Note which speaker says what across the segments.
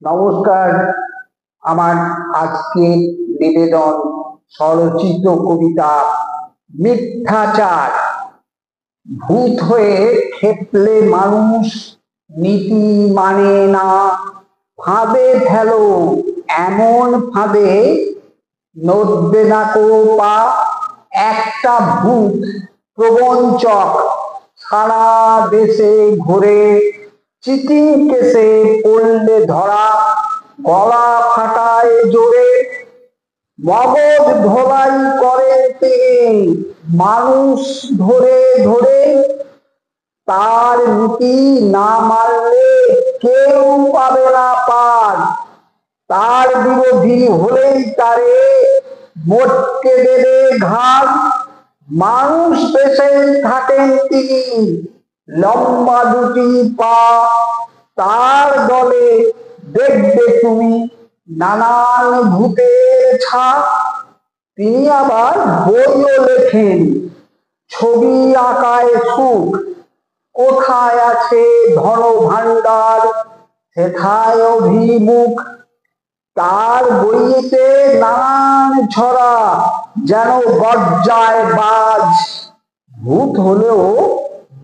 Speaker 1: নমস্কার। আমার আজকের নিবেদন স্বরচিত কবিতা মিথ্যাচার। ভূত হয়ে খেপলে মানুষ নীতি মানে না, ফাঁদে ফেলো এমন ফাঁদে নড়বে না কো পা। একটা ভূত প্রবঞ্চক সারা দেশে ঘুরে, চিঠি কেসে পড়লে ধরা, গলা ফাটায় জোরে। মগজ ধোলাই করে তিনি মানুষ ধরে ধরে, তার নীতি না মানলে কেউ পাবে না পার। তার বিরোধী হলেই তারে মোটকে দেবে ঘাড়। মানুষ বেশেই থাকেন তিনি লম্বা দুটি পা। তার দলে দেখবে তুমি নানান ভূতের ছাপ। তিনি আবার বইও লেখেন, ছবি আঁকায় সুখ। কোথায় আছে ধন ভাণ্ডার সেথায় অভিমুখ। তার বইয়েতে নানান ছড়া যেন গর্জায় বাজ। ভূত হলেও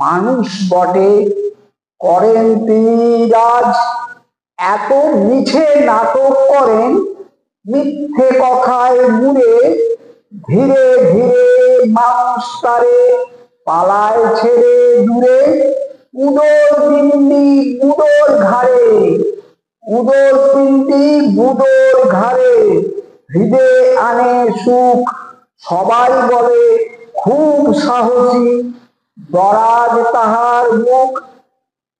Speaker 1: মানুষ বটে, করেন তিনি রাজ। এত মিছে নাটক করেন মিথ্যে কথায় মুড়ে, ধীরে ধীরে মানুষ তারে পালায় ছেড়ে দূরে। উদর পিণ্ডি বুদোর ঘাড়ে, উদর পিণ্ডি বুদোর ঘাড়ে, হৃদে আনে সুখ। সবাই বলে খুব সাহসী, দরাজ তাহার মুখ।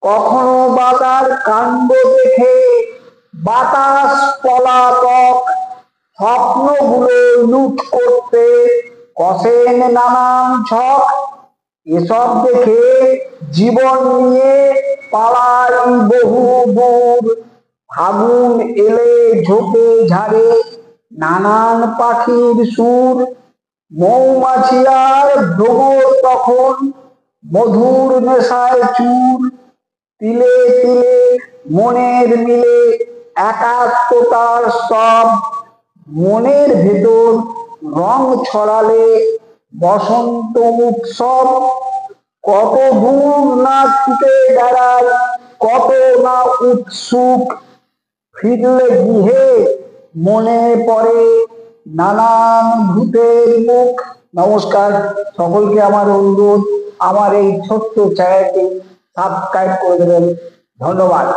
Speaker 1: কখনো বা তার কাণ্ড দেখে বাতাস পলাতক, স্বপ্নগুলো লুট করতে কষেন নানান ছক। এসব দেখে জীবন নিয়ে পালাই বহু দূর। ফাগুন এলে ঝোপে ঝাড়ে নানান পাখির সুর। মৌমাছি আর ভ্রমর তখন মধুর নেশায় চুর। তিলে তিলে মনের মিলে একাত্মতার স্তব। মনের ভেতর রং ছড়ালে বসন্ত উৎসব। কত দূর না ছুটে বেড়ায়, কত না উৎসুক। ফিরলে গৃহে মনে পড়ে নানান ভূতের মুখ। নমস্কার, সকলকে আমার অনুরোধ, আমার এই ছোট্ট চ্যানেলটি সাবস্ক্রাইব করে দেবেন। ধন্যবাদ।